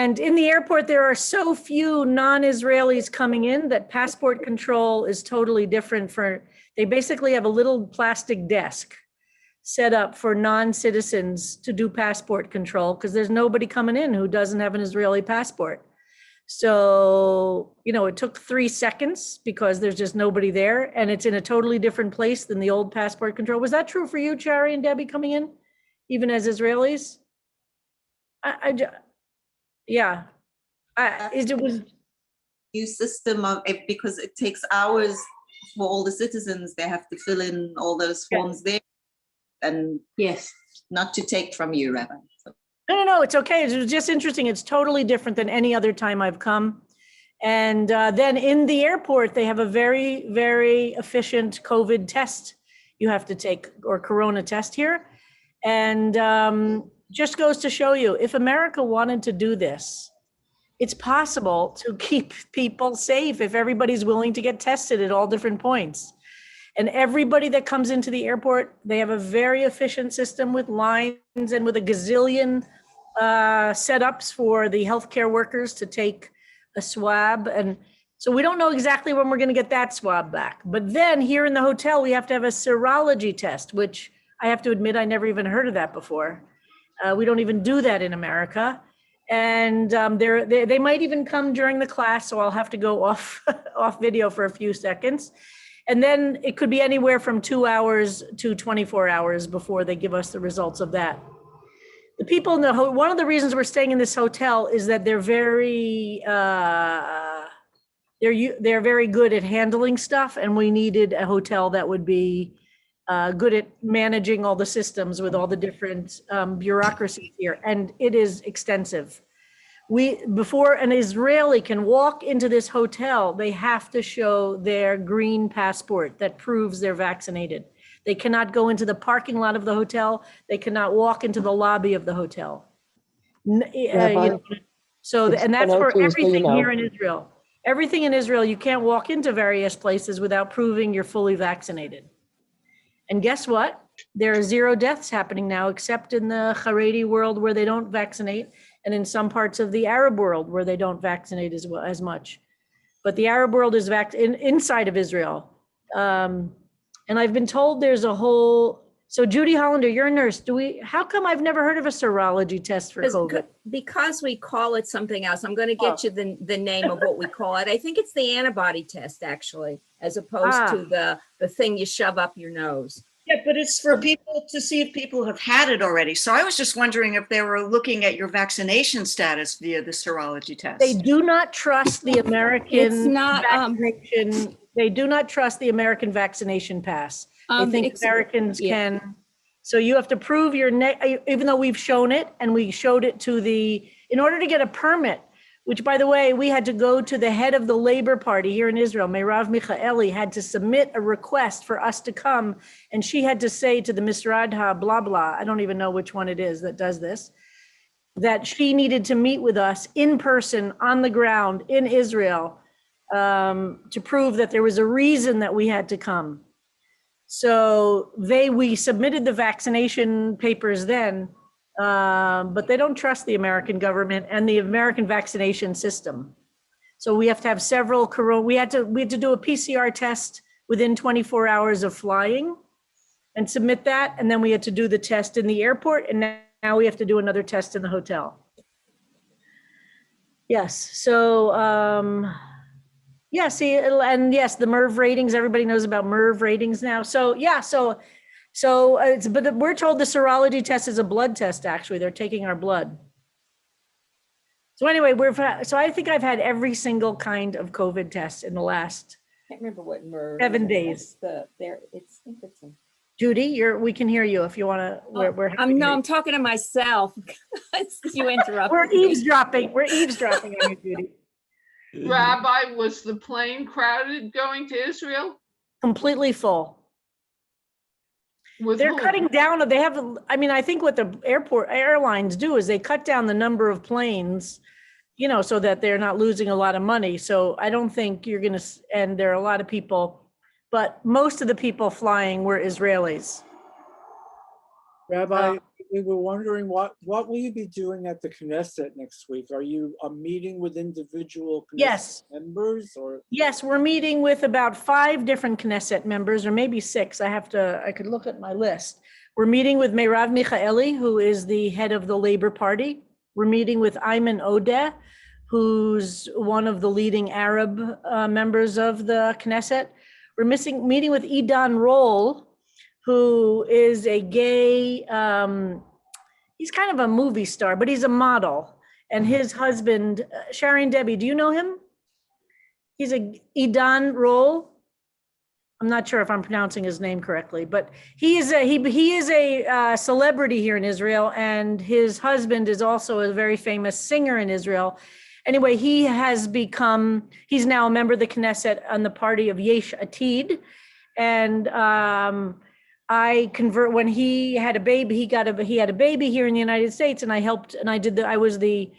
And in the airport, there are so few non-Israelis coming in that passport control is totally different they basically have a little plastic desk set up for non-citizens to do passport control because there's nobody coming in who doesn't have an Israeli passport. So, it took 3 seconds because there's just nobody there, and it's in a totally different place than the old passport control. Was that true for you, Chari and Debbie, coming in, even as Israelis? Yeah. It was new system because it takes hours for all the citizens. They have to fill in all those forms there, and yes, not to take from you, Rabbi. So. No, it's okay. It was just interesting. It's totally different than any other time I've come. And then in the airport, they have a very, very efficient COVID test you have to take, or corona test here. And just goes to show you, if America wanted to do this, it's possible to keep people safe if everybody's willing to get tested at all different points. And everybody that comes into the airport, they have a very efficient system with lines and with a gazillion setups for the healthcare workers to take a swab. And so we don't know exactly when we're going to get that swab back. But then here in the hotel, we have to have a serology test, which I have to admit, I never even heard of that before. We don't even do that in America. And they might even come during the class, so I'll have to go off video for a few seconds. And then it could be anywhere from 2 hours to 24 hours before they give us the results of that. The people in one of the reasons we're staying in this hotel is that they're very good at handling stuff, and we needed a hotel that would be good at managing all the systems with all the different bureaucracies here, and it is extensive. Before an Israeli can walk into this hotel, they have to show their green passport that proves they're vaccinated. They cannot go into the parking lot of the hotel. They cannot walk into the lobby of the hotel. And that's for everything here in Israel. Everything in Israel, you can't walk into various places without proving you're fully vaccinated. And guess what? There are 0 deaths happening now, except in the Haredi world where they don't vaccinate, and in some parts of the Arab world where they don't vaccinate as much. But the Arab world is inside of Israel. And I've been told there's a whole, so Judy Hollander, you're a nurse. How come I've never heard of a serology test for COVID? Because we call it something else. I'm going to get you the name of what we call it. I think it's the antibody test, actually, as opposed to the thing you shove up your nose. Yeah, but it's for people to see if people have had it already. So I was just wondering if they were looking at your vaccination status via the serology test. They do not trust the American vaccination. They do not trust the American vaccination pass. They think Americans can. So you have to prove even though we've shown it, and we showed it in order to get a permit, which, by the way, we had to go to the head of the Labor Party here in Israel. Merav Michaeli had to submit a request for us to come, and she had to say to the Misrad blah, blah, I don't even know which one it is that does this, that she needed to meet with us in person on the ground in Israel to prove that there was a reason that we had to come. So we submitted the vaccination papers then, but they don't trust the American government and the American vaccination system. So we have to have several we had to do a PCR test within 24 hours of flying and submit that. And then we had to do the test in the airport. And now we have to do another test in the hotel. Yes. So, and yes, the MERV ratings, everybody knows about MERV ratings now. So yeah, but we're told the serology test is a blood test, actually. They're taking our blood. So anyway, I think I've had every single kind of COVID test in the last, I can't remember what MERV 7 days. Judy, we can hear you if you want to. I'm talking to myself. You interrupted. We're eavesdropping. We're eavesdropping on you, Judy. Rabbi, was the plane crowded going to Israel? Completely full. They're cutting down. I think what the airlines do is they cut down the number of planes, so that they're not losing a lot of money. So I don't think you're going to, and there are a lot of people, but most of the people flying were Israelis. Rabbi, we were wondering what will you be doing at the Knesset next week? Are you meeting with individual Knesset Yes. members or? Yes, we're meeting with about 5 different Knesset members, or maybe 6. I could look at my list. We're meeting with Meirav Michaeli, who is the head of the Labor Party. We're meeting with Ayman Odeh, who's one of the leading Arab members of the Knesset. We're meeting with Idan Roll, who is a gay, he's kind of a movie star, but he's a model. And his husband, Sharon Debbie, do you know him? He's a Idan Roll. I'm not sure if I'm pronouncing his name correctly, but he is a celebrity here in Israel, and his husband is also a very famous singer in Israel. Anyway, he's now a member of the Knesset on the party of Yesh Atid, and when he had a baby, he had a baby here in the United States, and I was the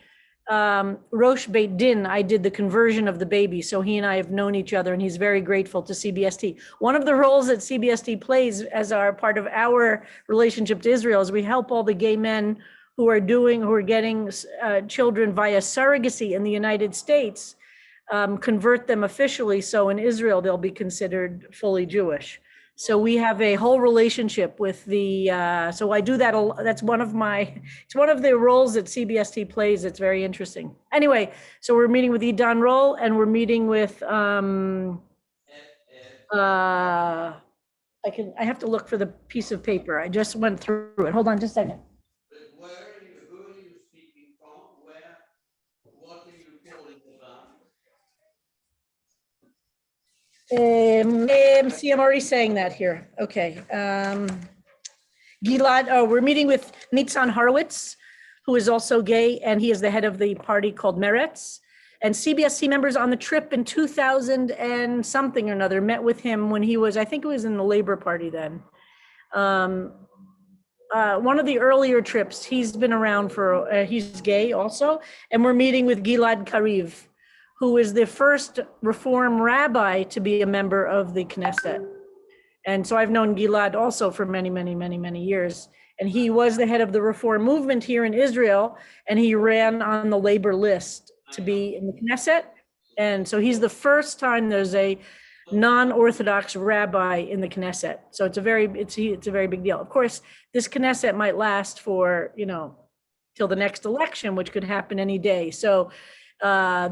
Rosh Beit Din. I did the conversion of the baby. So he and I have known each other, and he's very grateful to CBST. One of the roles that CBST plays as part of our relationship to Israel is we help all the gay men who are getting children via surrogacy in the United States, convert them officially. So in Israel, they'll be considered fully Jewish. So we have a whole relationship with so I do that. It's one of the roles that CBST plays. It's very interesting. Anyway, so we're meeting with Idan Roll, and we're meeting with, I have to look for the piece of paper. I just went through it. Hold on just a second. Who are you speaking from? What are you calling about? See, I'm already saying that here. Okay. Gilad, we're meeting with Nitzan Horowitz, who is also gay, and he is the head of the party called Meretz. And CBSC members on the trip in 2000 and something or another met with him when he was, I think it was in the Labor Party then. One of the earlier trips, he's been around he's gay also. And we're meeting with Gilad Kariv, who is the first Reform rabbi to be a member of the Knesset. And so I've known Gilad also for many, many, many, many years. And he was the head of the Reform movement here in Israel, and he ran on the labor list to be in the Knesset. And so he's the first time there's a non-Orthodox rabbi in the Knesset. So it's a very big deal. Of course, this Knesset might last for, till the next election, which could happen any day. So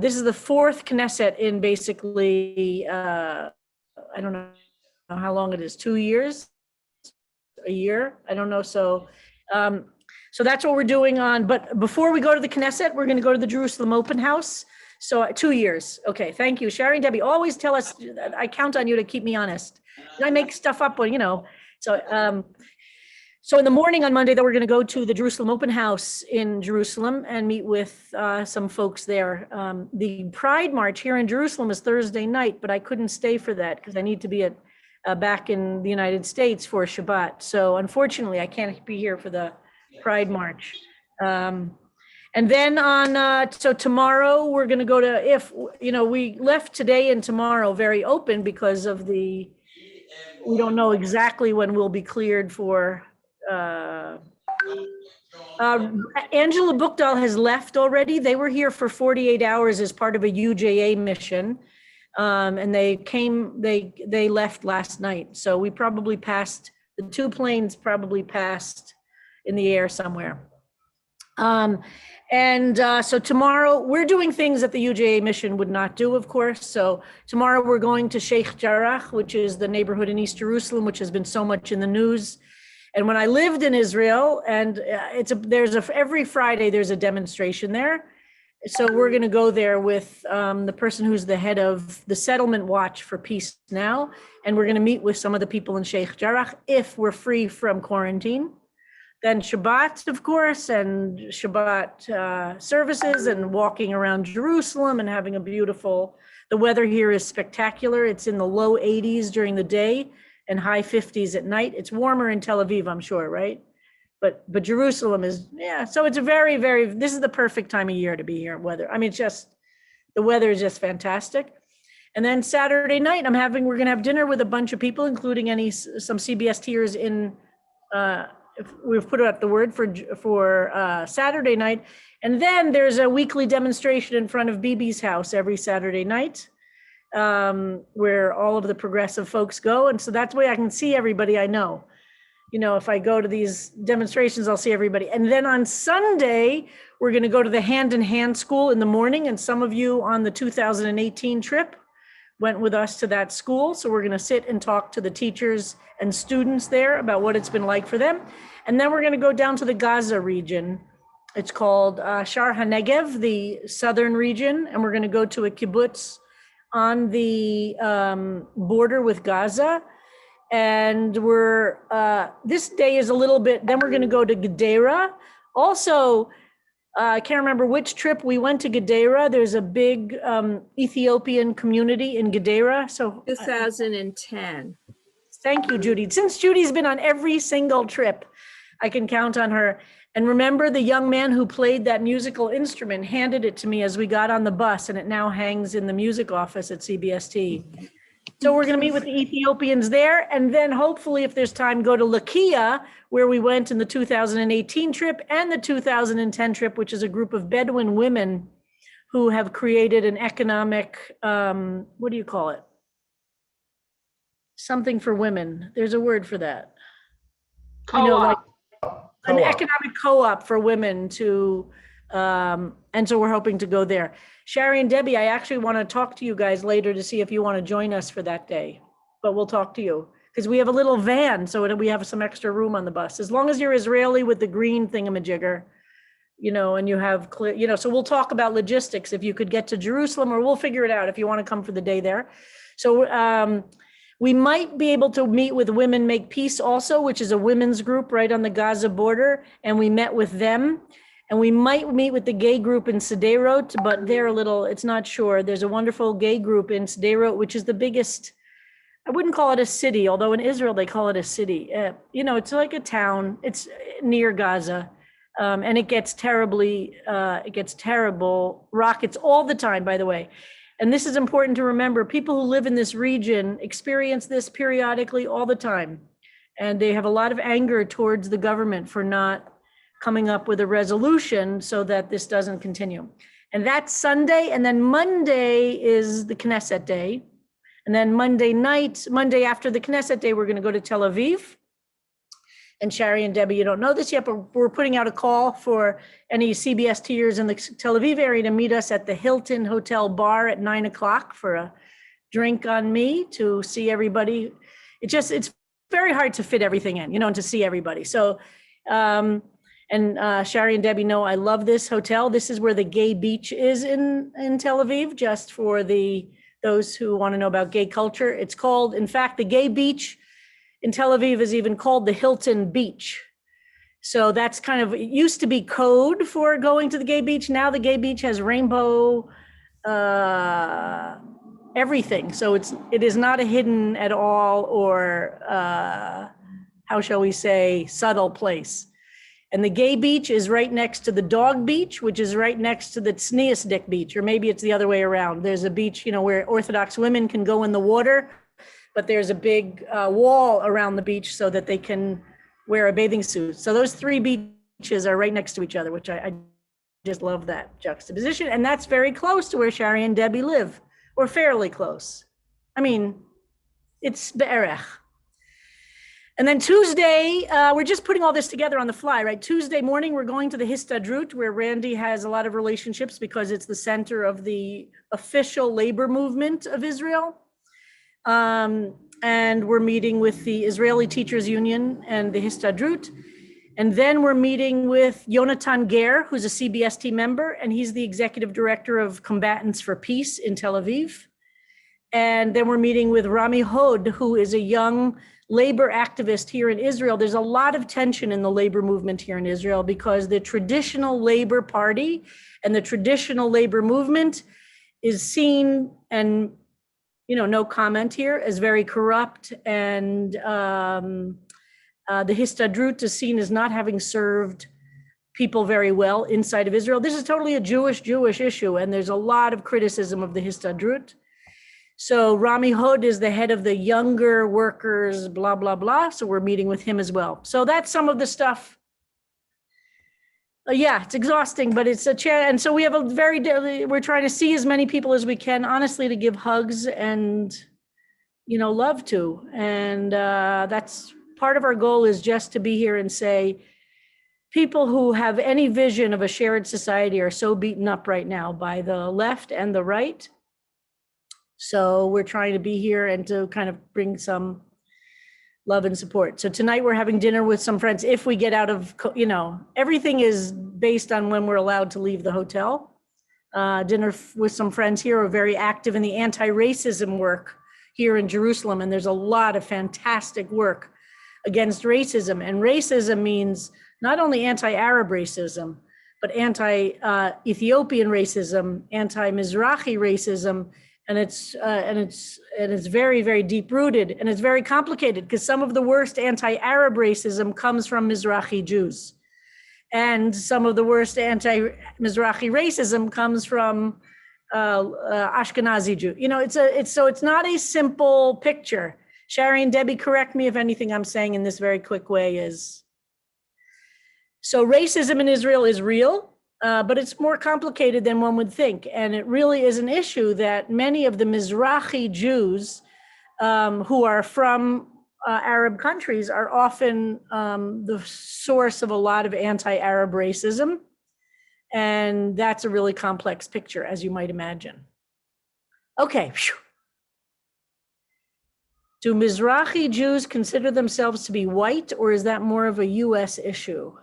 this is the 4th Knesset in basically, I don't know how long it is, 2 years, a year, I don't know. So that's what we're doing but before we go to the Knesset, we're going to go to the Jerusalem Open House. So 2 years. Okay, thank you. Sharon, Debbie, always tell us, I count on you to keep me honest. I make stuff up when, So in the morning on Monday, we're going to go to the Jerusalem Open House in Jerusalem and meet with some folks there. The Pride March here in Jerusalem is Thursday night, but I couldn't stay for that because I need to be back in the United States for Shabbat. So unfortunately, I can't be here for the Pride March. And then so tomorrow we're going to go to, we left today and tomorrow very open because of we don't know exactly when we'll be cleared for. Angela Bookdahl has left already. They were here for 48 hours as part of a UJA mission. And they left last night. So we probably passed, the 2 planes probably passed in the air somewhere. So tomorrow we're doing things that the UJA mission would not do, of course. So tomorrow we're going to Sheikh Jarrah, which is the neighborhood in East Jerusalem, which has been so much in the news. And when I lived in Israel, and every Friday there's a demonstration there. So we're going to go there with the person who's the head of the Settlement Watch for Peace Now, and we're going to meet with some of the people in Sheikh Jarrah if we're free from quarantine. Then Shabbat, of course, and Shabbat services and walking around Jerusalem and having the weather here is spectacular. It's in the low 80s during the day and high 50s at night. It's warmer in Tel Aviv, I'm sure, right? But Jerusalem is, so it's this is the perfect time of year to be here. Weather, I mean, the weather is just fantastic. And then Saturday night, we're going to have dinner with a bunch of people, including some CBSTers we've put out the word for Saturday night. And then there's a weekly demonstration in front of BB's house every Saturday night, where all of the progressive folks go. And so that's the way I can see everybody I know. You know, if I go to these demonstrations, I'll see everybody. And then on Sunday, we're going to go to the Hand in Hand School in the morning. And some of you on the 2018 trip went with us to that school. So we're going to sit and talk to the teachers and students there about what it's been like for them. And then we're going to go down to the Gaza region. It's called Shar HaNegev, the southern region. And we're going to go to a kibbutz on the border with Gaza. And we're, this day is a little bit, then we're going to go to Gedera. Also, I can't remember which trip we went to Gedera. There's a big Ethiopian community in Gedera. So 2010. Thank you, Judy. Since Judy's been on every single trip, I can count on her. And remember, the young man who played that musical instrument handed it to me as we got on the bus, and it now hangs in the music office at CBST. So we're going to meet with the Ethiopians there. And then hopefully, if there's time, go to Lakia, where we went in the 2018 trip and the 2010 trip, which is a group of Bedouin women who have created an economic, what do you call it? Something for women. There's a word for that. You know, like an economic co-op for women to, and so we're hoping to go there. Shari and Debbie, I actually want to talk to you guys later to see if you want to join us for that day, but we'll talk to you because we have a little van, so we have some extra room on the bus. As long as you're Israeli with the green thingamajigger, you know, and you have clear, you know, so we'll talk about logistics if you could get to Jerusalem, or we'll figure it out if you want to come for the day there. So we might be able to meet with Women Make Peace also, which is a women's group right on the Gaza border, and we met with them. And we might meet with the gay group in Sderot, but they're a little, it's not sure. There's a wonderful gay group in Sderot, which is the biggest, I wouldn't call it a city, although in Israel they call it a city. You know, it's like a town. It's near Gaza. And it gets terrible rockets all the time, by the way. And this is important to remember. People who live in this region experience this periodically all the time. And they have a lot of anger towards the government for not coming up with a resolution so that this doesn't continue. And that's Sunday. And then Monday is the Knesset day. And then Monday after the Knesset day, we're going to go to Tel Aviv. And Shari and Debbie, you don't know this yet, but we're putting out a call for any CBSTers in the Tel Aviv area to meet us at the Hilton Hotel Bar at 9:00 for a drink on me to see everybody. It's very hard to fit everything in, you know, and to see everybody. So, Shari and Debbie know I love this hotel. This is where the gay beach is in Tel Aviv, just for those who want to know about gay culture. It's called, in fact, the gay beach in Tel Aviv is even called the Hilton Beach. So that's kind of, it used to be code for going to the gay beach. Now the gay beach has rainbow everything. So it is not a hidden at all, or how shall we say, subtle place. And the gay beach is right next to the dog beach, which is right next to the Tznius Dick beach, or maybe it's the other way around. There's a beach, you know, where Orthodox women can go in the water, but there's a big wall around the beach so that they can wear a bathing suit. So those three beaches are right next to each other, which I just love that juxtaposition. And that's very close to where Shari and Debbie live, or fairly close. I mean, it's be'erech. And then Tuesday, we're just putting all this together on the fly, right? Tuesday morning, we're going to the Histadrut, where Randy has a lot of relationships because it's the center of the official labor movement of Israel. And we're meeting with the Israeli Teachers Union and the Histadrut. And then we're meeting with Yonatan Ger, who's a CBST member, and he's the executive director of Combatants for Peace in Tel Aviv. And then we're meeting with Rami Hod, who is a young labor activist here in Israel. There's a lot of tension in the labor movement here in Israel because the traditional Labor Party and the traditional labor movement is seen, and you know, no comment here, as very corrupt, and the Histadrut is seen as not having served people very well inside of Israel. This is totally a Jewish issue, and there's a lot of criticism of the Histadrut. So Rami Hod is the head of the younger workers, blah, blah, blah. So we're meeting with him as well. So that's some of the stuff. Yeah, it's exhausting, but it's a chance. And so we have we're trying to see as many people as we can, honestly, to give hugs and, love to. And that's part of our goal, is just to be here and say, people who have any vision of a shared society are so beaten up right now by the left and the right. So we're trying to be here and to kind of bring some love and support. So tonight we're having dinner with some friends. If we get out of, everything is based on when we're allowed to leave the hotel. Dinner with some friends here who are very active in the anti-racism work here in Jerusalem. And there's a lot of fantastic work against racism. And racism means not only anti-Arab racism, but anti-Ethiopian racism, anti-Mizrahi racism, and it's very, very deep rooted, and it's very complicated, because some of the worst anti-Arab racism comes from Mizrahi Jews, and some of the worst anti-Mizrahi racism comes from Ashkenazi Jew. It's not a simple picture. Shari and Debbie, correct me if anything I'm saying in this very quick way is. So racism in Israel is real, but it's more complicated than one would think. And it really is an issue that many of the Mizrahi Jews who are from Arab countries are often the source of a lot of anti-Arab racism. And that's a really complex picture, as you might imagine. Okay. Do Mizrahi Jews consider themselves to be white, or is that more of a US issue?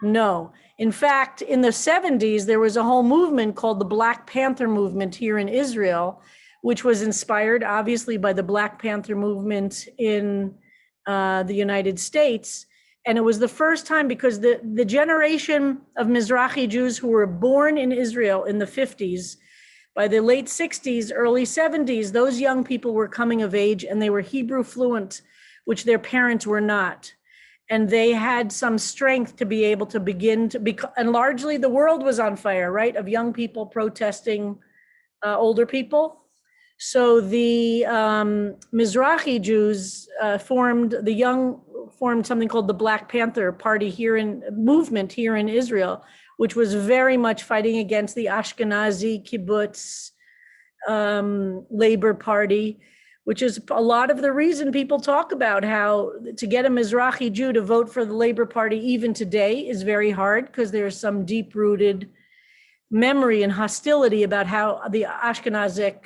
No. In fact, in the 70s, there was a whole movement called the Black Panther movement here in Israel, which was inspired obviously by the Black Panther movement in the United States. And it was the first time, because the generation of Mizrahi Jews who were born in Israel in the 50s, by the late 60s, early 70s, those young people were coming of age and they were Hebrew fluent, which their parents were not. And they had some strength to be able to begin to be, and largely the world was on fire, right? Of young people protesting older people. So the Mizrahi Jews formed something called the Black Panther movement here in Israel, which was very much fighting against the Ashkenazi kibbutz Labor Party, which is a lot of the reason people talk about how to get a Mizrahi Jew to vote for the Labor Party even today is very hard, because there's some deep-rooted memory and hostility about how the Ashkenazic,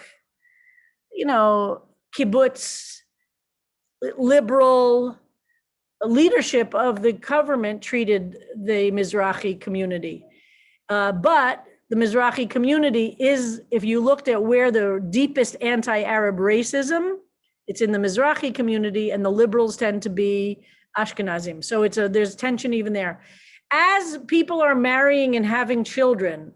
kibbutz liberal leadership of the government treated the Mizrahi community. But the Mizrahi community is, if you looked at where the deepest anti-Arab racism, it's in the Mizrahi community, and the liberals tend to be Ashkenazim. So there's tension even there. As people are marrying and having children,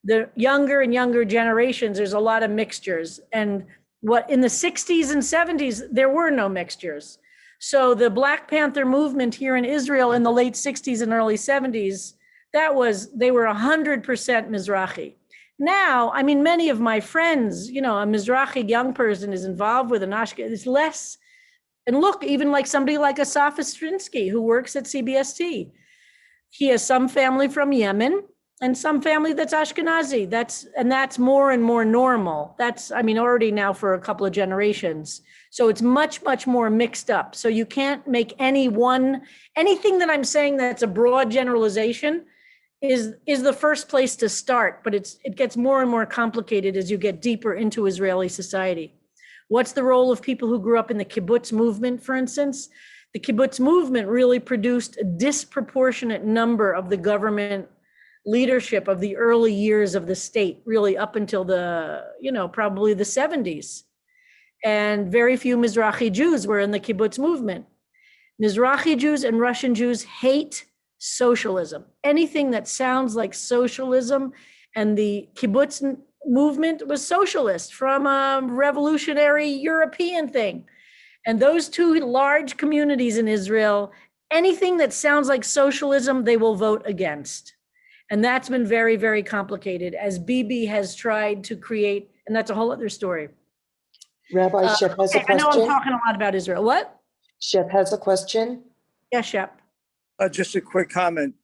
the younger and younger generations, there's a lot of mixtures. And what in the 60s and 70s, there were no mixtures. So the Black Panther movement here in Israel in the late 60s and early 70s, they were 100% Mizrahi. Now, I mean, many of my friends, a Mizrahi young person is involved with an Ashkenazi, it's less. And look, even like somebody like Asaf Ostrinsky, who works at CBST, he has some family from Yemen and some family that's Ashkenazi. That's more and more normal. Already now for a couple of generations. So it's much, much more mixed up. So you can't make anything that I'm saying that's a broad generalization is the first place to start, but it gets more and more complicated as you get deeper into Israeli society. What's the role of people who grew up in the kibbutz movement, for instance? The kibbutz movement really produced a disproportionate number of the government leadership of the early years of the state, really up until probably the 70s. And very few Mizrahi Jews were in the kibbutz movement. Mizrahi Jews and Russian Jews hate socialism. Anything that sounds like socialism, and the kibbutz movement was socialist from a revolutionary European thing. And those two large communities in Israel, anything that sounds like socialism, they will vote against. And that's been very, very complicated as Bibi has tried to create, and that's a whole other story. Rabbi Shep has a Okay, I know I'm question. talking a lot about Israel. What? Shep has a question. Yes, Shep. Just a quick comment.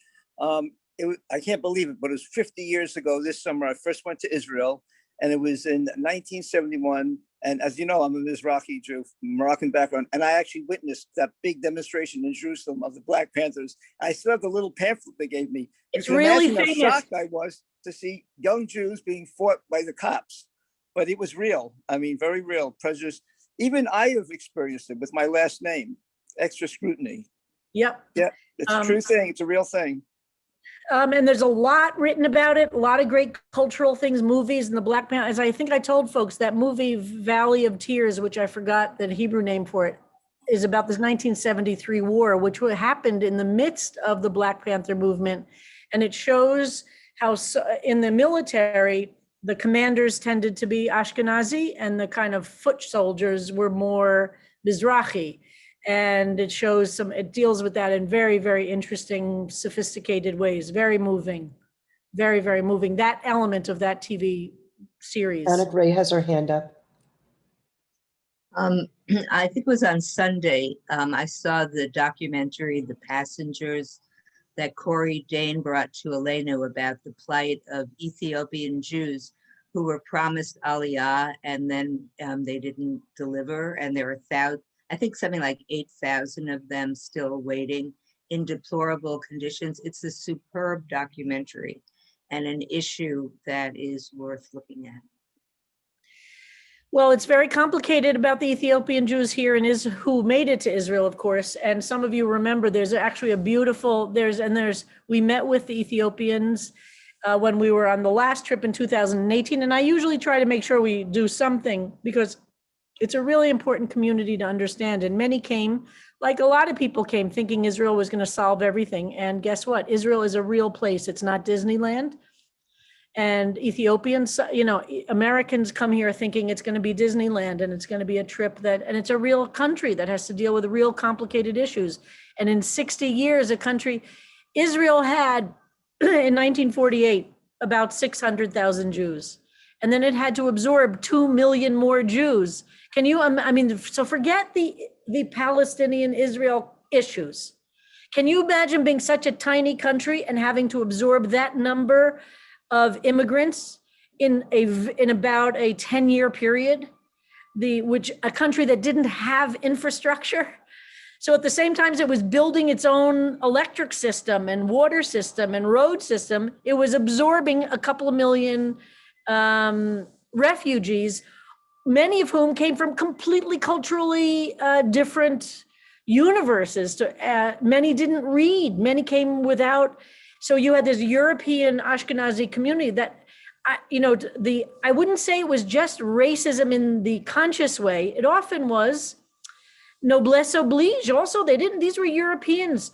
I can't believe it, but it was 50 years ago this summer. I first went to Israel, and it was in 1971. And as you know, I'm a Mizrahi Jew, Moroccan background, and I actually witnessed that big demonstration in Jerusalem of the Black Panthers. I still have the little pamphlet they gave me. It's You can really imagine famous. how shocked I was to see young Jews being fought by the cops. But it was real. I mean, very real. Prejudice. Even I have experienced it with my last name. Extra scrutiny. Yep. Yeah, it's a true thing. It's a real thing. And there's a lot written about it, a lot of great cultural things, movies, and the Black Panther. As I think I told folks, that movie Valley of Tears, which I forgot the Hebrew name for it, is about this 1973 war, which happened in the midst of the Black Panther movement. And it shows how in the military, the commanders tended to be Ashkenazi and the kind of foot soldiers were more Mizrahi. And it shows it deals with that in very, very interesting, sophisticated ways. Very moving, very, very moving. That element of that TV series. Anna Gray has her hand up. I think it was on Sunday. I saw the documentary, The Passengers, that Corey Dane brought to Elena about the plight of Ethiopian Jews who were promised Aliyah and then they didn't deliver. And there are I think something like 8,000 of them still waiting in deplorable conditions. It's a superb documentary and an issue that is worth looking at. Well, it's very complicated about the Ethiopian Jews here and who made it to Israel, of course. And some of you remember there's actually a beautiful, we met with the Ethiopians when we were on the last trip in 2018. And I usually try to make sure we do something because it's a really important community to understand. And many came, like a lot of people came, thinking Israel was going to solve everything. And guess what? Israel is a real place. It's not Disneyland. And Ethiopians, Americans come here thinking it's going to be Disneyland and it's going to be a trip and it's a real country that has to deal with real complicated issues. And in 60 years, Israel had in 1948 about 600,000 Jews. And then it had to absorb 2 million more Jews. Can you, so forget the Palestinian-Israel issues. Can you imagine being such a tiny country and having to absorb that number of immigrants in about a 10-year period, a country that didn't have infrastructure? So at the same time as it was building its own electric system and water system and road system, it was absorbing a couple of million refugees, many of whom came from completely culturally different universes. Many didn't read, many came without. So you had this European Ashkenazi community that, I wouldn't say it was just racism in the conscious way. It often was noblesse oblige. Also, these were Europeans.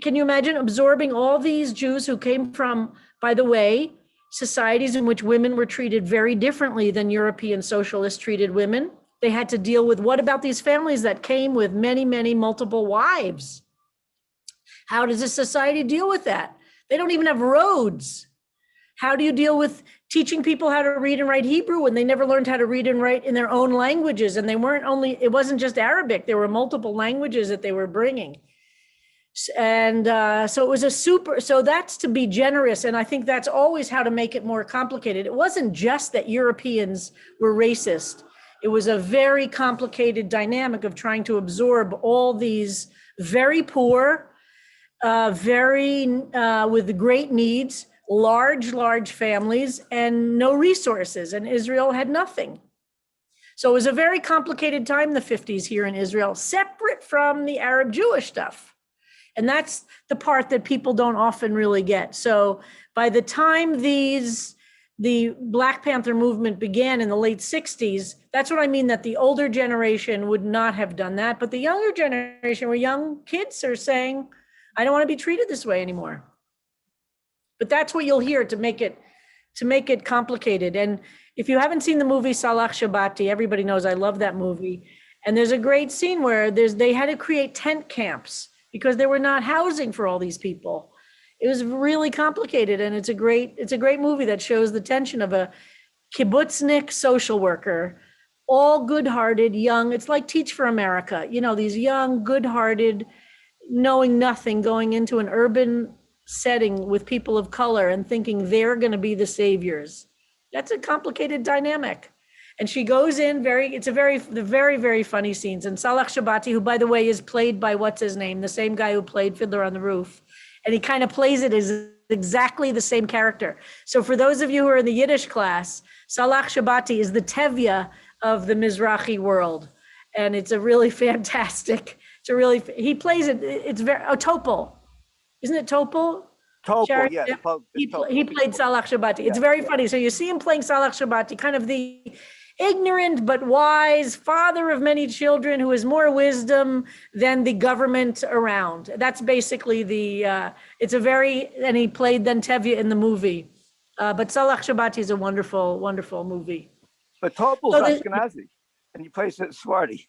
Can you imagine absorbing all these Jews who came from, by the way, societies in which women were treated very differently than European socialists treated women? They had to deal with, what about these families that came with many, many multiple wives? How does a society deal with that? They don't even have roads. How do you deal with teaching people how to read and write Hebrew when they never learned how to read and write in their own languages? And it wasn't just Arabic, there were multiple languages that they were bringing. And so it was so that's to be generous. And I think that's always how to make it more complicated. It wasn't just that Europeans were racist. It was a very complicated dynamic of trying to absorb all these very poor, with great needs, large families and no resources. And Israel had nothing. So it was a very complicated time in the 50s here in Israel, separate from the Arab Jewish stuff. And that's the part that people don't often really get. So by the time the Black Panther movement began in the late 60s, that's what I mean, that the older generation would not have done that. But the younger generation, where young kids are saying, I don't want to be treated this way anymore. But that's what you'll hear to make it complicated. And if you haven't seen the movie Salah Shabati, everybody knows I love that movie. And there's a great scene where they had to create tent camps because there were not housing for all these people. It was really complicated, and it's a great movie that shows the tension of a kibbutznik social worker all good-hearted, young. It's like Teach for America, you know, these young, good-hearted, knowing nothing, going into an urban setting with people of color and thinking they're going to be the saviors. That's a complicated dynamic. And she goes in it's a very, very funny scenes. And Salah Shabati, who by the way is played by what's his name, the same guy who played Fiddler on the Roof. And he kind of plays it as exactly the same character. So for those of you who are in the Yiddish class, Salah Shabati is the Tevye of the Mizrahi world. And it's a really fantastic, he plays it, it's very, Topol. Isn't it Topol? Topol, Sharon? yes. He played Salah Shabati. It's very funny. So you see him playing Salah Shabati, kind of the ignorant but wise father of many children who has more wisdom than the government around. That's basically and he played then Tevye in the movie. But Salah Shabati is a wonderful, wonderful movie. But Topol's Ashkenazi, and he plays it Swarty.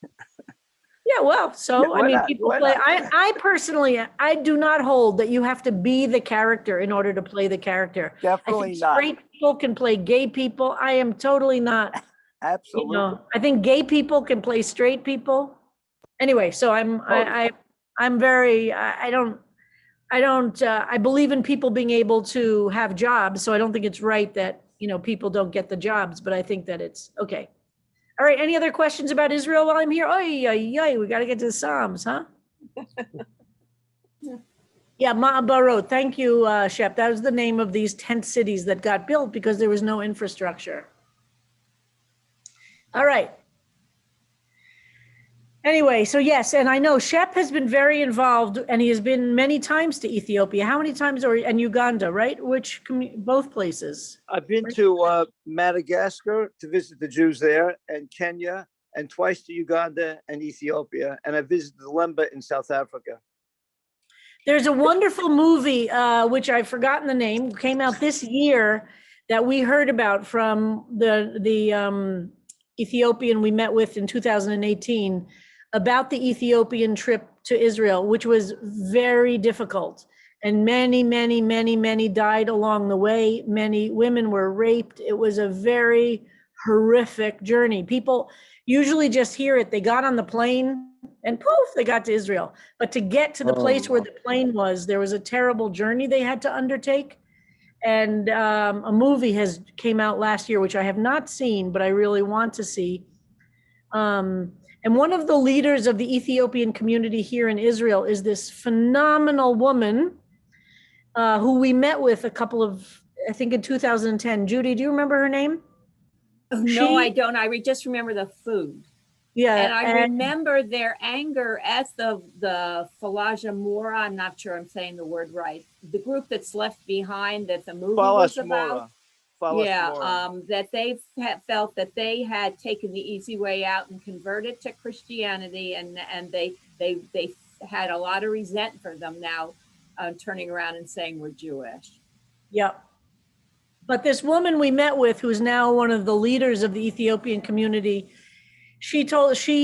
Yeah, well, so Yeah, I mean, not? people Why play. not? I personally, I do not hold that you have to be the character in order to play the character. Definitely I think not. straight people can play gay people. I am totally not. Absolutely. You know, I think gay people can play straight people. Anyway, so I believe in people being able to have jobs. So I don't think it's right that, you know, people don't get the jobs, but I think that it's okay. All right, any other questions about Israel while I'm here? We got to get to the Psalms, huh? Yeah, Ma'abarot. Thank you, Shep. That was the name of these tent cities that got built because there was no infrastructure. All right. Anyway, so yes, and I know Shep has been very involved, and he has been many times to Ethiopia. How many times and Uganda, right? Both places. I've been to Madagascar to visit the Jews there, and Kenya, and twice to Uganda and Ethiopia, and I visited Lemba in South Africa. There's a wonderful movie, which I've forgotten the name, came out this year that we heard about from the Ethiopian we met with in 2018 about the Ethiopian trip to Israel, which was very difficult. And many died along the way. Many women were raped. It was a very horrific journey. People usually just hear it. They got on the plane and poof, they got to Israel. But to get to the place where the plane was, there was a terrible journey they had to undertake. And a movie came out last year, which I have not seen, but I really want to see. And one of the leaders of the Ethiopian community here in Israel is this phenomenal woman who we met with I think in 2010. Judy, do you remember her name? No, I don't. Just remember the food. Yeah. And I remember their anger at the Falaja Mora. I'm not sure I'm saying the word right. The group that's left behind that the movie was about. That they felt that they had taken the easy way out and converted to Christianity, and they had a lot of resent for them now, turning around and saying we're Jewish. Yeah. But this woman we met with, who's now one of the leaders of the Ethiopian community, she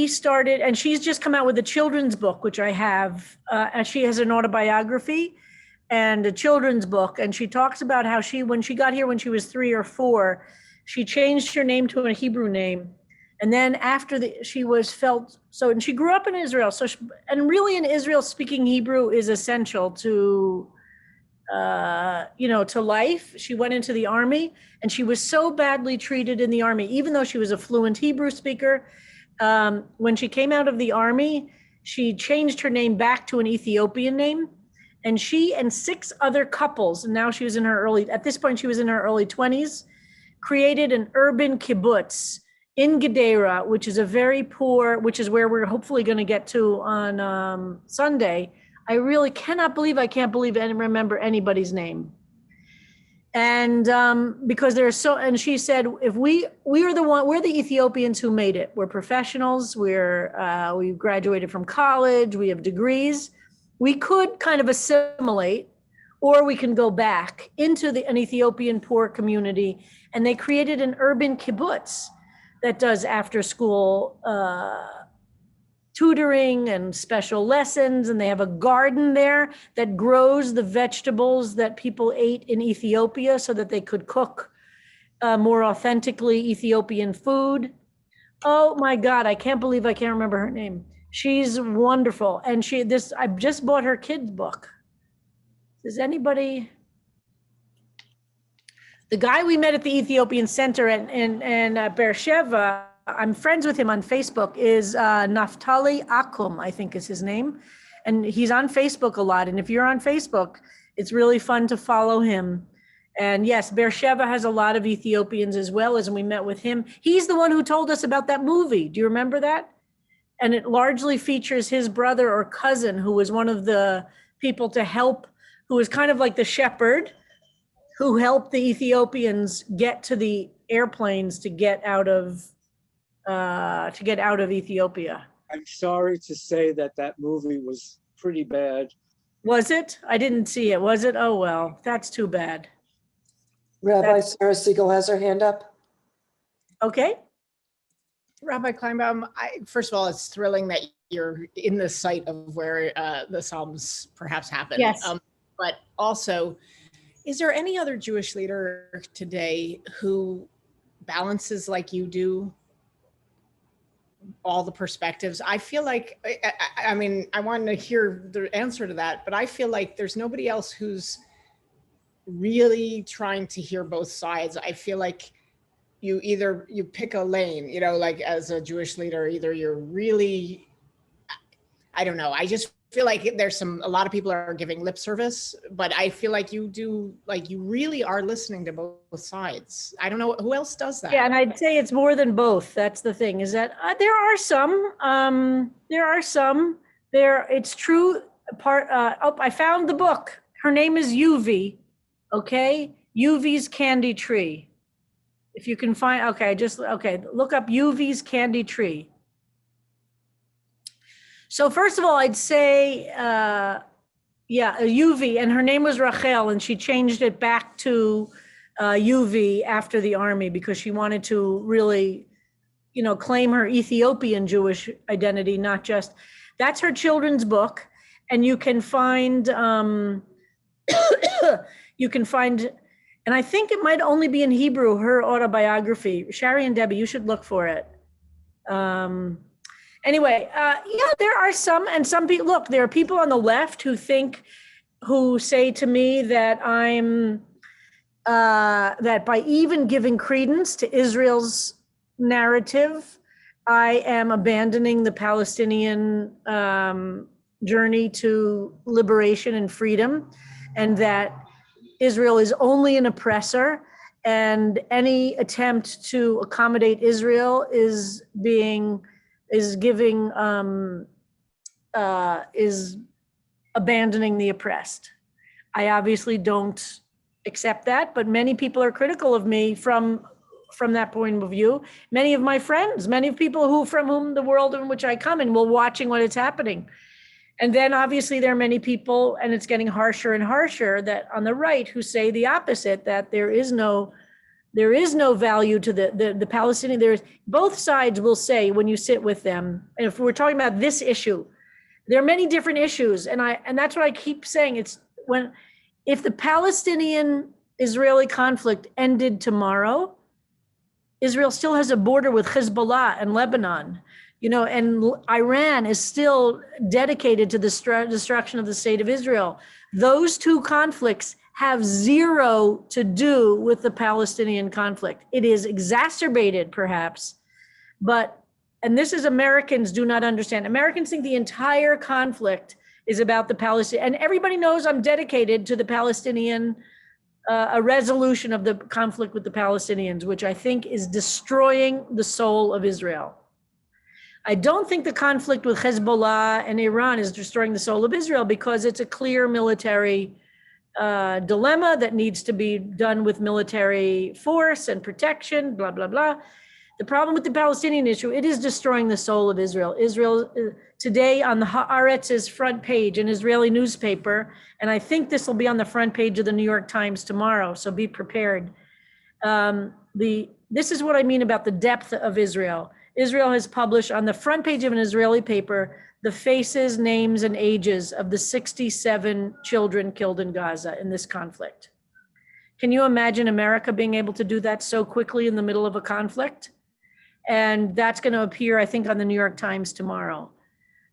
started, and she's just come out with a children's book, which I have, and she has an autobiography and a children's book. And she talks about how when she got here when she was 3 or 4, she changed her name to a Hebrew name. And then after and she grew up in Israel. And really in Israel, speaking Hebrew is essential to, to life. She went into the army, and she was so badly treated in the army, even though she was a fluent Hebrew speaker. When she came out of the army, she changed her name back to an Ethiopian name. And she and 6 other couples, and now she was in her early 20s, created an urban kibbutz in Gedera, which is which is where we're hopefully going to get to on Sunday. I really can't believe and remember anybody's name. And because and she said, if we're the Ethiopians who made it. We're professionals. We graduated from college. We have degrees. We could kind of assimilate, or we can go back into an Ethiopian poor community. And they created an urban kibbutz that does after school tutoring and special lessons. And they have a garden there that grows the vegetables that people ate in Ethiopia so that they could cook more authentically Ethiopian food. Oh my God, I can't believe I can't remember her name. She's wonderful. And I just bought her kids book. Does anybody? The guy we met at the Ethiopian Center in Beersheba, I'm friends with him on Facebook, is Naftali Akum, I think is his name. And he's on Facebook a lot. And if you're on Facebook, it's really fun to follow him. And yes, Beersheba has a lot of Ethiopians as well, and we met with him. He's the one who told us about that movie. Do you remember that? And it largely features his brother or cousin, who was one of the people to help, who was kind of like the shepherd, who helped the Ethiopians get to the airplanes to get out of Ethiopia. I'm sorry to say that movie was pretty bad. Was it? I didn't see it. Was it? Oh, well, that's too bad. Rabbi Sarah Siegel has her hand up. Okay. Rabbi Kleinbaum, first of all, it's thrilling that you're in the site of where the Psalms perhaps happened. Yes. But also, is there any other Jewish leader today who balances like you do all the perspectives? I feel like, I mean, I want to hear the answer to that, but I feel like there's nobody else who's really trying to hear both sides. I feel like you pick a lane, you know, like as a Jewish leader, either you're really, I don't know. I just feel like there's a lot of people are giving lip service, but I feel like you really are listening to both sides. I don't know who else does that. Yeah, and I'd say it's more than both. That's the thing, is that there are some, it's true. I found the book. Her name is UV, okay? UV's Candy Tree. If you can find, look up UV's Candy Tree. So first of all, I'd say, UV, and her name was Rachel, and she changed it back to UV after the army because she wanted to really, claim her Ethiopian Jewish identity, not just, that's her children's book. And you can find, and I think it might only be in Hebrew, her autobiography. Shari and Debbie, you should look for it. Anyway, there are some people, look, there are people on the left who say to me that that by even giving credence to Israel's narrative, I am abandoning the Palestinian journey to liberation and freedom, and that Israel is only an oppressor, and any attempt to accommodate Israel is abandoning the oppressed. I obviously don't accept that, but many people are critical of me from that point of view. Many of my friends, many of people from whom the world in which I come in will watching what is happening. And then obviously there are many people, and it's getting harsher and harsher, that on the right who say the opposite, that there is no value to the Palestinian. Both sides will say when you sit with them, and if we're talking about this issue, there are many different issues. And that's what I keep saying. If the Palestinian-Israeli conflict ended tomorrow, Israel still has a border with Hezbollah and Lebanon. And Iran is still dedicated to the destruction of the state of Israel. Those two conflicts have zero to do with the Palestinian conflict. It is exacerbated, perhaps, and this is Americans do not understand. Americans think the entire conflict is about the Palestinian, and everybody knows I'm dedicated to the Palestinian, a resolution of the conflict with the Palestinians, which I think is destroying the soul of Israel. I don't think the conflict with Hezbollah and Iran is destroying the soul of Israel, because it's a clear military dilemma that needs to be done with military force and protection, blah, blah, blah. The problem with the Palestinian issue, it is destroying the soul of Israel. Israel today on the Haaretz's front page, an Israeli newspaper, and I think this will be on the front page of the New York Times tomorrow, so be prepared. This is what I mean about the depth of Israel. Israel has published on the front page of an Israeli paper the faces, names, and ages of the 67 children killed in Gaza in this conflict. Can you imagine America being able to do that so quickly in the middle of a conflict? And that's going to appear, I think, on the New York Times tomorrow.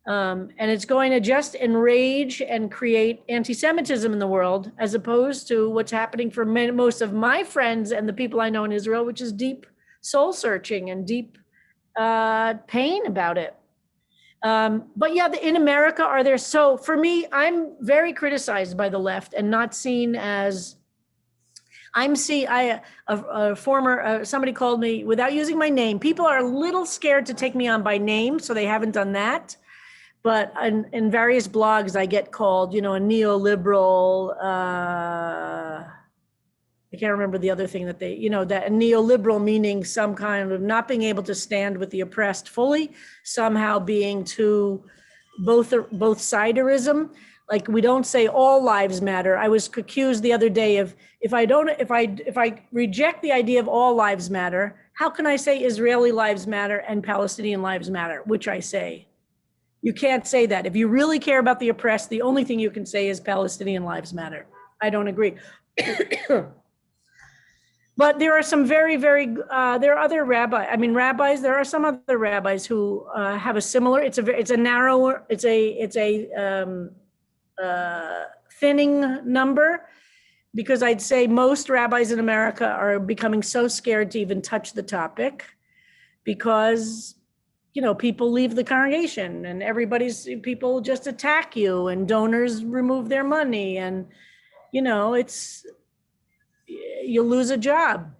And it's going to just enrage and create anti-Semitism in the world, as opposed to what's happening for most of my friends and the people I know in Israel, which is deep soul searching and deep pain about it. But yeah, in America, are there, so for me, I'm very criticized by the left and not seen as, a former, somebody called me without using my name. People are a little scared to take me on by name, so they haven't done that. But in various blogs, I get called, a neoliberal, I can't remember the other thing that they, that a neoliberal meaning some kind of not being able to stand with the oppressed fully, somehow being to both siderism. Like, we don't say all lives matter. I was accused the other day of, if I reject the idea of all lives matter, how can I say Israeli lives matter and Palestinian lives matter, which I say? You can't say that. If you really care about the oppressed, the only thing you can say is Palestinian lives matter. I don't agree. But there are some very, very, there are other rabbis, there are some other rabbis who have a similar, it's a narrower, it's a thinning number, because I'd say most rabbis in America are becoming so scared to even touch the topic, because people leave the congregation and people just attack you, and donors remove their money, and you'll lose a job.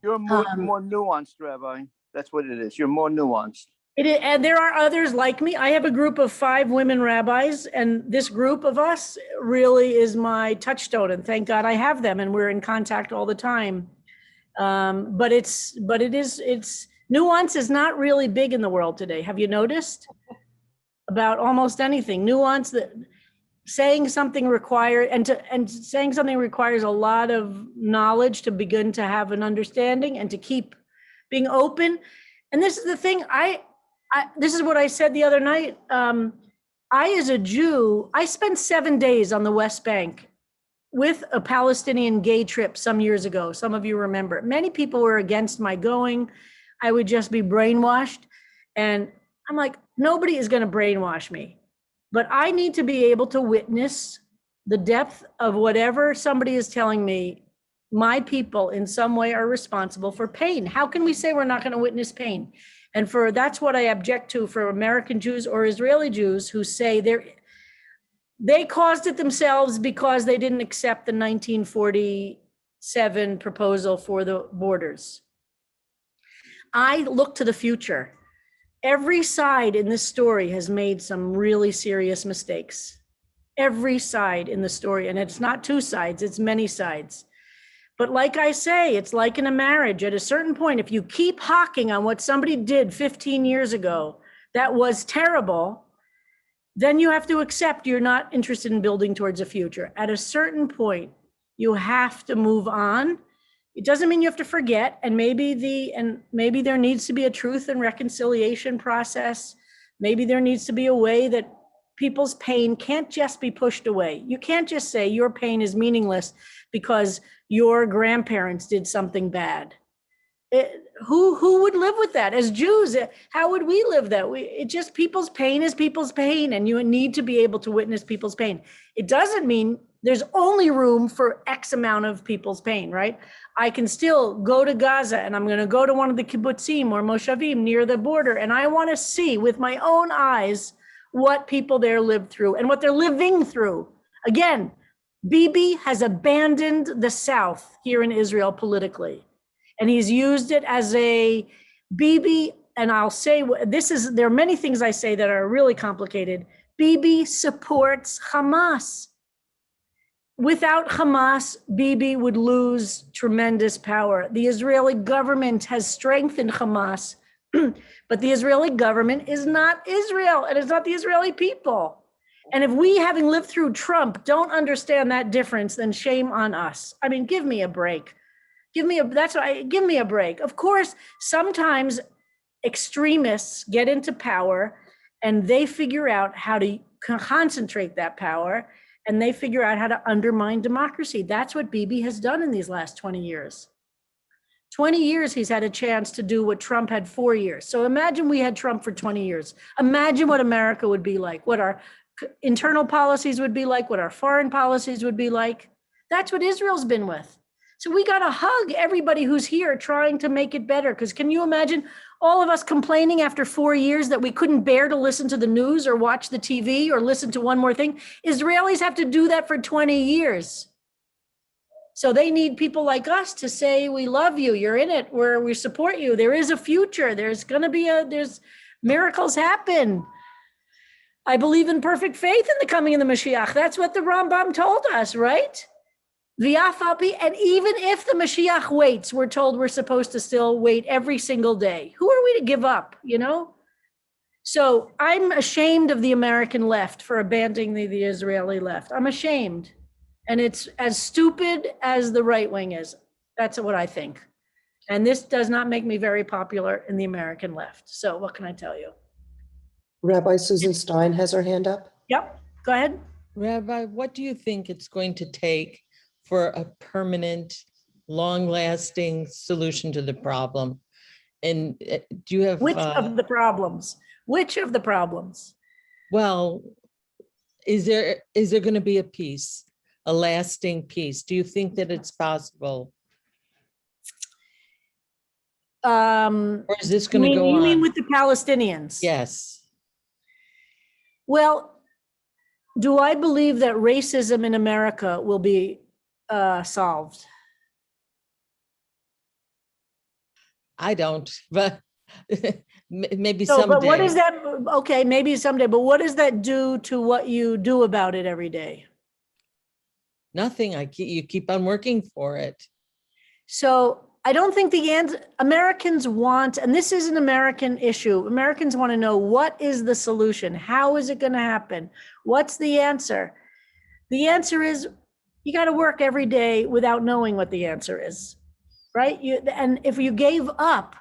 You're more nuanced, Rabbi. That's what it is. You're more nuanced. And there are others like me. I have a group of 5 women rabbis, and this group of us really is my touchstone. And thank God I have them, and we're in contact all the time. But nuance is not really big in the world today. Have you noticed? About almost anything, nuance, that saying something requires a lot of knowledge to begin to have an understanding and to keep being open. And this is the thing, this is what I said the other night. As a Jew, I spent 7 days on the West Bank with a Palestinian gay trip some years ago. Some of you remember. Many people were against my going. I would just be brainwashed. And I'm like, nobody is going to brainwash me. But I need to be able to witness the depth of whatever somebody is telling me. My people in some way are responsible for pain. How can we say we're not going to witness pain? And that's what I object to for American Jews or Israeli Jews who say they caused it themselves because they didn't accept the 1947 proposal for the borders. I look to the future. Every side in this story has made some really serious mistakes. Every side in the story, and it's not 2 sides, it's many sides. But like I say, it's like in a marriage. At a certain point, if you keep hawking on what somebody did 15 years ago that was terrible, then you have to accept you're not interested in building towards a future. At a certain point, you have to move on. It doesn't mean you have to forget, and maybe there needs to be a truth and reconciliation process. Maybe there needs to be a way that people's pain can't just be pushed away. You can't just say your pain is meaningless because your grandparents did something bad. Who would live with that? As Jews, how would we live that? People's pain is people's pain, and you need to be able to witness people's pain. It doesn't mean there's only room for X amount of people's pain, right? I can still go to Gaza, and I'm going to go to one of the kibbutzim or moshavim near the border, and I want to see with my own eyes what people there lived through and what they're living through. Again, Bibi has abandoned the South here in Israel politically, and he's used it as Bibi, and I'll say there are many things I say that are really complicated. Bibi supports Hamas. Without Hamas, Bibi would lose tremendous power. The Israeli government has strengthened Hamas, but the Israeli government is not Israel, and it's not the Israeli people. And if we, having lived through Trump, don't understand that difference, then shame on us. I mean, give me a break. Give me a break. Of course, sometimes extremists get into power and they figure out how to concentrate that power, and they figure out how to undermine democracy. That's what Bibi has done in these last 20 years. 20 years he's had a chance to do what Trump had 4 years. So imagine we had Trump for 20 years. Imagine what America would be like, what our internal policies would be like, what our foreign policies would be like. That's what Israel's been with. So we got to hug everybody who's here trying to make it better. Because can you imagine all of us complaining after 4 years that we couldn't bear to listen to the news or watch the TV or listen to one more thing? Israelis have to do that for 20 years. So they need people like us to say, we love you, you're in it, we support you. There is a future. There's going to be there's miracles happen. I believe in perfect faith in the coming of the Mashiach. That's what the Rambam told us, right? And even if the Mashiach waits, we're told we're supposed to still wait every single day. Who are we to give up, you know? So I'm ashamed of the American left for abandoning the Israeli left. I'm ashamed. And it's as stupid as the right wing is. That's what I think. And this does not make me very popular in the American left. So what can I tell you? Rabbi Susan Stein has her hand up. Yep, go ahead. Rabbi, what do you think it's going to take for a permanent, long-lasting solution to the problem? And do you have— Which of the problems? Which of the problems? Well, is there going to be a peace, a lasting peace? Do you think that it's possible? Or is this going to go on? You mean with the Palestinians? Yes. Well, do I believe that racism in America will be solved? I don't, but maybe someday. But what is that? Okay, maybe someday, but what does that do to what you do about it every day? Nothing. You keep on working for it. So I don't think Americans want, and this is an American issue, Americans want to know, what is the solution? How is it going to happen? What's the answer? The answer is, you got to work every day without knowing what the answer is, right? And if you gave up,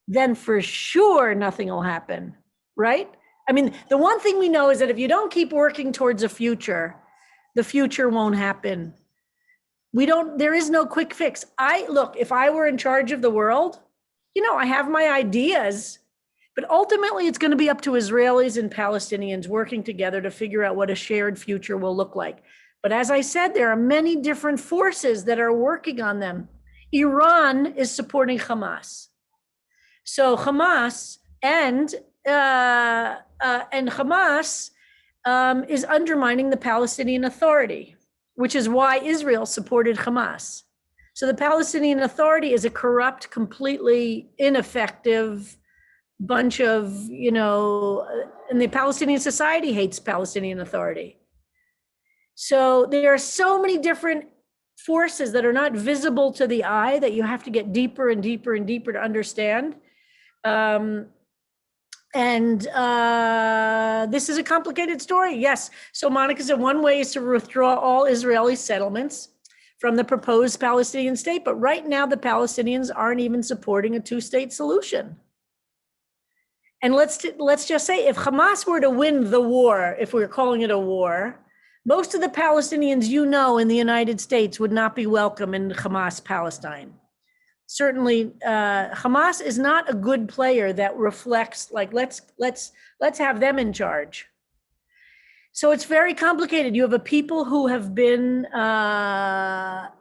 then for sure nothing will happen, right? I mean, the one thing we know is that if you don't keep working towards a future, the future won't happen. There is no quick fix. Look, if I were in charge of the world, I have my ideas, but ultimately it's going to be up to Israelis and Palestinians working together to figure out what a shared future will look like. But as I said, there are many different forces that are working on them. Iran is supporting Hamas. So Hamas and Hamas is undermining the Palestinian Authority, which is why Israel supported Hamas. So the Palestinian Authority is a corrupt, completely ineffective bunch of, and the Palestinian society hates Palestinian Authority. So there are so many different forces that are not visible to the eye that you have to get deeper and deeper and deeper to understand. This is a complicated story. Yes. So Monica said one way is to withdraw all Israeli settlements from the proposed Palestinian state. But right now, the Palestinians aren't even supporting a two-state solution. And let's just say, if Hamas were to win the war, if we're calling it a war, most of the Palestinians in the United States would not be welcome in Hamas Palestine. Certainly, Hamas is not a good player that reflects let's have them in charge. So it's very complicated. You have a people who have been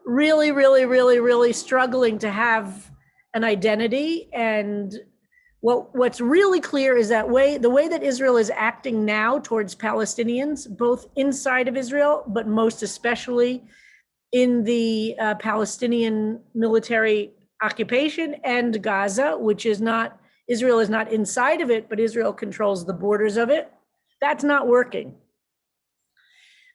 really, really, really, really struggling to have an identity. And what's really clear is that the way that Israel is acting now towards Palestinians, both inside of Israel, but most especially in the Palestinian military occupation and Gaza, which is not, Israel is not inside of it, but Israel controls the borders of it. That's not working.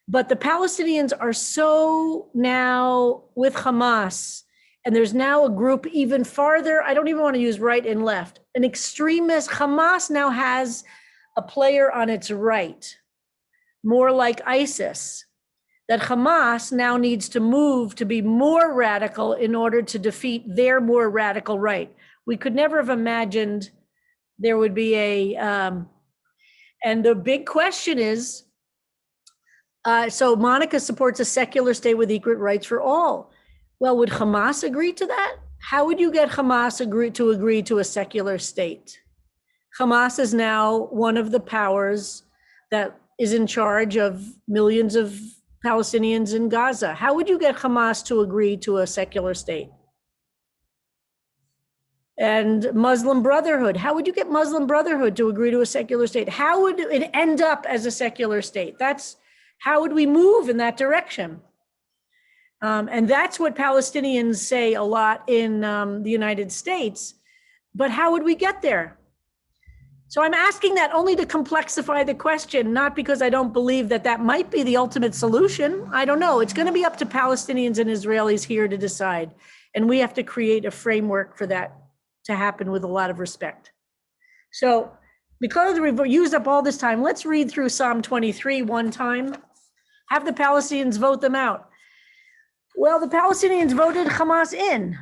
But the Palestinians are so now with Hamas, and there's now a group even farther, I don't even want to use right and left, an extremist. Hamas now has a player on its right, more like ISIS, that Hamas now needs to move to be more radical in order to defeat their more radical right. We could never have imagined there would be and the big question is, so Monica supports a secular state with equal rights for all. Well, would Hamas agree to that? How would you get Hamas to agree to a secular state? Hamas is now one of the powers that is in charge of millions of Palestinians in Gaza. How would you get Hamas to agree to a secular state? And Muslim Brotherhood, how would you get Muslim Brotherhood to agree to a secular state? How would it end up as a secular state? How would we move in that direction? And that's what Palestinians say a lot in the United States, but how would we get there? So I'm asking that only to complexify the question, not because I don't believe that that might be the ultimate solution. I don't know. It's going to be up to Palestinians and Israelis here to decide. And we have to create a framework for that to happen with a lot of respect. So because we've used up all this time, let's read through Psalm 23 one time. Have the Palestinians vote them out. Well, the Palestinians voted Hamas in.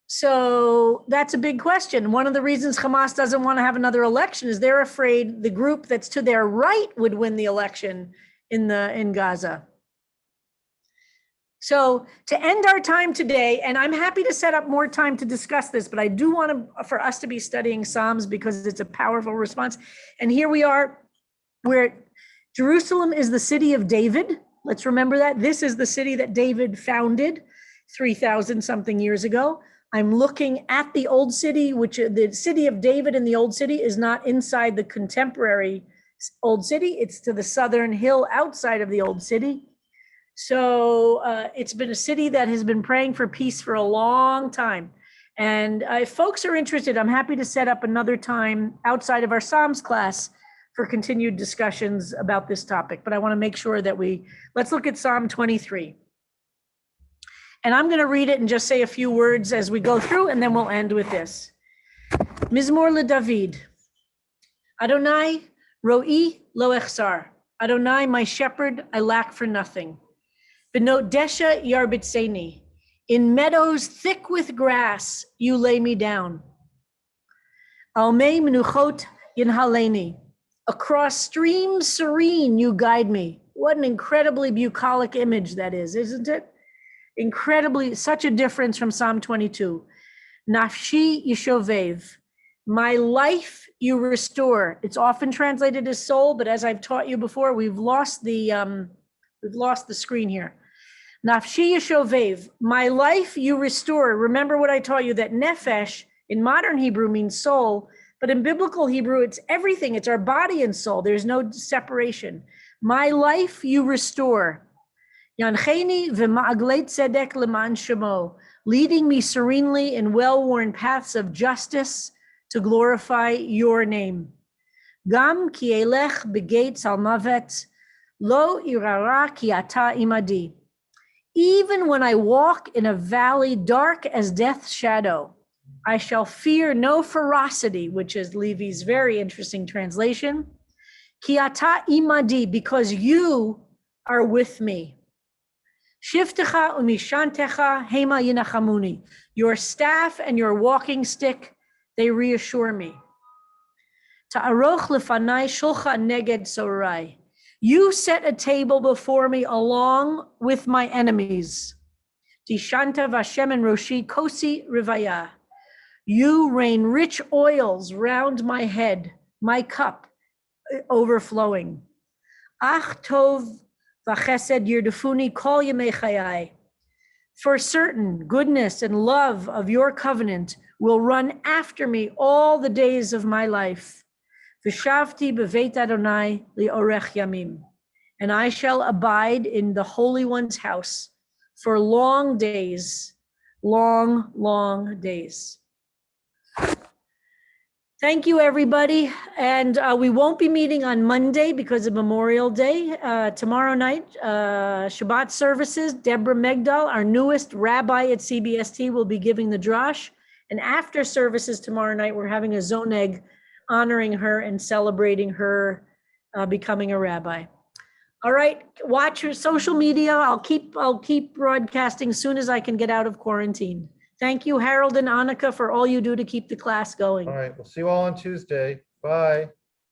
So that's a big question. One of the reasons Hamas doesn't want to have another election is they're afraid the group that's to their right would win the election in Gaza. So to end our time today, and I'm happy to set up more time to discuss this, but I do want for us to be studying Psalms because it's a powerful response. And here we are, where Jerusalem is the city of David. Let's remember that. This is the city that David founded 3,000 something years ago. I'm looking at the old city, which the city of David in the old city is not inside the contemporary old city. It's to the southern hill outside of the old city. So it's been a city that has been praying for peace for a long time. And if folks are interested, I'm happy to set up another time outside of our Psalms class for continued discussions about this topic. But I want to make sure that let's look at Psalm 23. And I'm going to read it and just say a few words as we go through, and then we'll end with this. Mizmor LeDavid. Adonai, ro'i lo echsar. Adonai, my shepherd, I lack for nothing. Benot desha yarbitzeni. In meadows thick with grass, you lay me down. Almei menuchot yinhaleni. Across streams serene, you guide me. What an incredibly bucolic image that is, isn't it? Incredibly, such a difference from Psalm 22. Nafshi yishovev. My life you restore. It's often translated as soul, but as I've taught you before, we've lost the screen here. Nafshi yishovev. My life you restore. Remember what I taught you, that nefesh in modern Hebrew means soul, but in biblical Hebrew, it's everything. It's our body and soul. There's no separation. My life you restore. Yancheni v'ma'aglei tzedek leman shemo, leading me serenely in well-worn paths of justice to glorify your name. Gam ki elech begates al mavet, lo irara ki ata imadi. Even when I walk in a valley dark as death's shadow, I shall fear no ferocity, which is Levi's very interesting translation. Ki ata imadi, because you are with me. Shiftecha umishantecha hema yinachamuni. Your staff and your walking stick, they reassure me. Ta'aroch lefanai shulcha neged sorai. You set a table before me along with my enemies. Tishanta vashem en roshi kosi rivaya. You rain rich oils round my head, my cup overflowing. Ach tov v'chesed yirdefuni kol yemei chayai. For certain, goodness and love of your covenant will run after me all the days of my life. V'shavti b'veit Adonai li'orech yamim. And I shall abide in the Holy One's house for long days, long, long days. Thank you, everybody. And we won't be meeting on Monday because of Memorial Day. Tomorrow night, Shabbat services, Deborah Megdal, our newest rabbi at CBST, will be giving the drash. And after services tomorrow night, we're having a zoneg honoring her and celebrating her becoming a rabbi. All right, watch your social media. I'll keep broadcasting as soon as I can get out of quarantine. Thank you, Harold and Annika, for all you do to keep the class going. All right, we'll see you all on Tuesday. Bye.